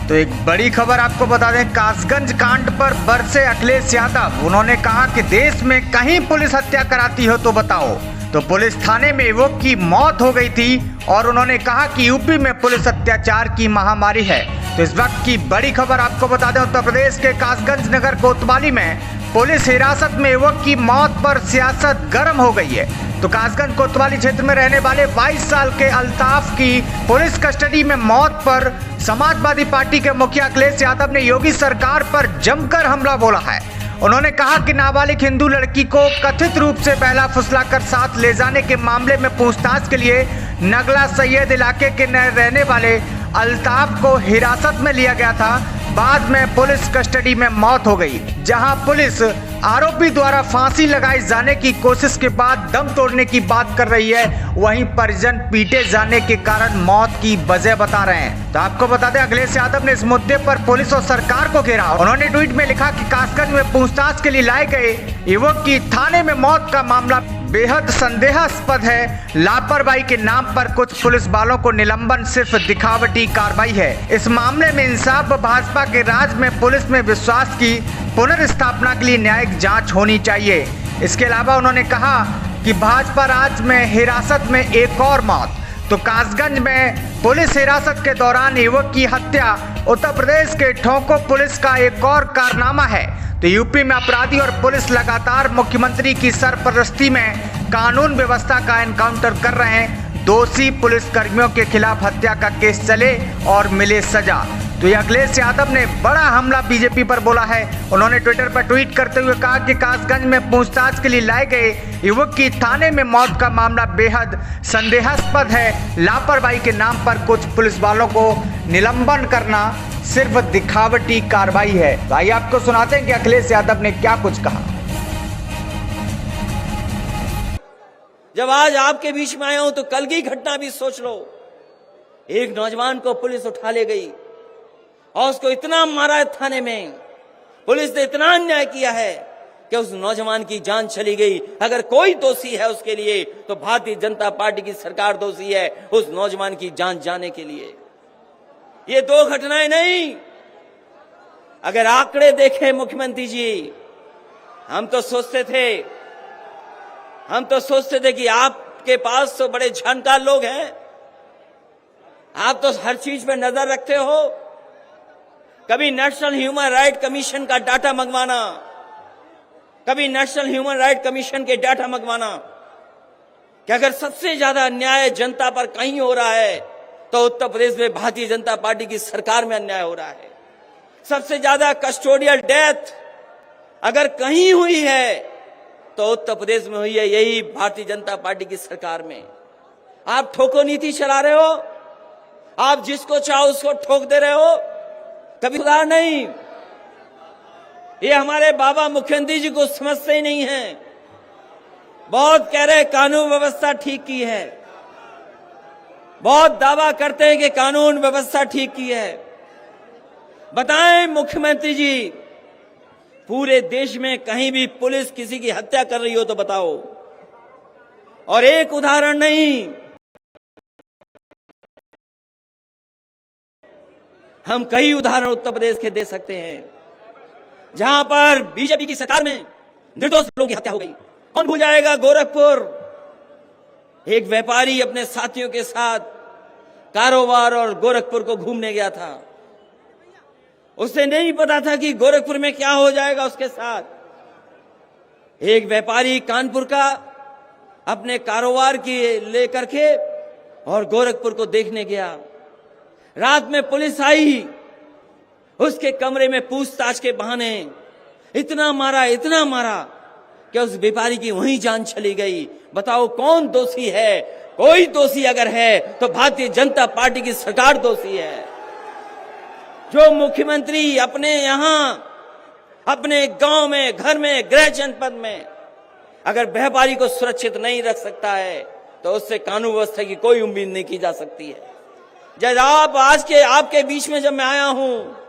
तो एक बड़ी खबर आपको बता दें, कासगंज कांड पर बरसे अखिलेश यादव। उन्होंने कहा कि देश में कहीं पुलिस हत्या कराती हो तो बताओ। तो पुलिस थाने में युवक की मौत हो गई थी और उन्होंने कहा कि यूपी में पुलिस अत्याचार की महामारी है। तो इस वक्त की बड़ी खबर आपको बता दें, उत्तर प्रदेश के कासगंज नगर कोतवाली में पुलिस हिरासत में युवक की मौत पर सियासत गर्म हो गई है। तो कासगंज कोतवाली क्षेत्र में रहने वाले 22 साल के अल्ताफ की पुलिस कस्टडी में मौत पर समाजवादी पार्टी के मुखिया अखिलेश यादव ने योगी सरकार पर जमकर हमला बोला है। उन्होंने कहा कि नाबालिग हिंदू लड़की को कथित रूप से पहला फुसलाकर साथ ले जाने के मामले में पूछताछ के लिए नगला सैयद इलाके के रहने वाले अल्ताफ को हिरासत में लिया गया था। बाद में पुलिस कस्टडी में मौत हो गई, जहां पुलिस आरोपी द्वारा फांसी लगाई जाने की कोशिश के बाद दम तोड़ने की बात कर रही है। वहीं परिजन पीटे जाने के कारण मौत की वजह बता रहे हैं। तो आपको बता दें, अखिलेश यादव ने इस मुद्दे पर पुलिस और सरकार को घेरा। उन्होंने ट्वीट में लिखा कि कासगंज में पूछताछ के लिए लाए गए युवक की थाने में मौत का मामला बेहद संदेहास्पद है। लापरवाही के नाम पर कुछ पुलिस वालों को निलंबन सिर्फ दिखावटी कार्रवाई है। इस मामले में इंसाफ व भाजपा के राज में पुलिस में विश्वास की पुनर्स्थापना के लिए न्यायिक जांच होनी चाहिए। इसके अलावा उन्होंने कहा कि भाजपा राज में हिरासत में एक और मौत। तो कासगंज में पुलिस हिरासत के दौरान युवक की हत्या उत्तर प्रदेश के ठोको पुलिस का एक और कारनामा है। तो यूपी में अपराधी और पुलिस लगातार मुख्यमंत्री की सरपरस्ती में कानून व्यवस्था का एनकाउंटर कर रहे हैं। दोषी पुलिस कर्मियों के खिलाफ हत्या का केस चले और मिले सजा। तो ये अखिलेश यादव ने बड़ा हमला बीजेपी पर बोला है। उन्होंने ट्विटर पर ट्वीट करते हुए कहा कि कासगंज में पूछताछ के लिए लाए गए युवक की थाने में मौत का मामला बेहद संदेहास्पद है। लापरवाही के नाम पर कुछ पुलिस वालों को निलंबन करना सिर्फ दिखावटी कार्रवाई है। तो आइए आपको सुनाते हैं कि अखिलेश यादव ने क्या कुछ कहा। जब आज आपके बीच में आया हूं तो कल की घटना भी सोच लो। एक नौजवान को पुलिस उठा ले गई और उसको इतना मारा है थाने में। पुलिस ने इतना अन्याय किया है कि उस नौजवान की जान चली गई। अगर कोई दोषी है उसके लिए तो भारतीय जनता पार्टी की सरकार दोषी है उस नौजवान की जान जाने के लिए। ये दो घटनाएं नहीं, अगर आंकड़े देखें मुख्यमंत्री जी, हम तो सोचते थे कि आपके पास तो बड़े जानकार लोग हैं, आप तो हर चीज पे नजर रखते हो। कभी नेशनल ह्यूमन राइट कमीशन का डाटा मंगवाना, कभी नेशनल ह्यूमन राइट कमीशन के डाटा मंगवाना कि अगर सबसे ज्यादा अन्याय जनता पर कहीं हो रहा है तो उत्तर प्रदेश में भारतीय जनता पार्टी की सरकार में अन्याय हो रहा है। सबसे ज्यादा कस्टोडियल डेथ अगर कहीं हुई है तो उत्तर प्रदेश में हुई है, यही भारतीय जनता पार्टी की सरकार में। आप ठोको नीति चला रहे हो, आप जिसको चाहो उसको ठोक दे रहे हो, कभी सुधार नहीं। ये हमारे बाबा मुख्यमंत्री जी को समझते ही नहीं है। बहुत कह रहे कानून व्यवस्था ठीक की है, बहुत दावा करते हैं कि कानून व्यवस्था ठीक की है। बताएं मुख्यमंत्री जी, पूरे देश में कहीं भी पुलिस किसी की हत्या कर रही हो तो बताओ। और एक उदाहरण नहीं, हम कई उदाहरण उत्तर प्रदेश के दे सकते हैं जहां पर बीजेपी की सरकार में निर्दोष लोगों की हत्या हो गई। कौन भूल जाएगा गोरखपुर, एक व्यापारी अपने साथियों के साथ कारोबार और गोरखपुर को घूमने गया था। उसे नहीं पता था कि गोरखपुर में क्या हो जाएगा उसके साथ। एक व्यापारी कानपुर का अपने कारोबार की लेकर के और गोरखपुर को देखने गया। रात में पुलिस आई, उसके कमरे में पूछताछ के बहाने इतना मारा कि उस व्यापारी की वहीं जान चली गई। बताओ कौन दोषी है? कोई दोषी अगर है तो भारतीय जनता पार्टी की सरकार दोषी है। जो मुख्यमंत्री अपने यहां, अपने गांव में, घर में, गृह जनपद में अगर व्यापारी को सुरक्षित नहीं रख सकता है तो उससे कानून व्यवस्था की कोई उम्मीद नहीं की जा सकती है। जब आपके बीच में जब मैं आया हूं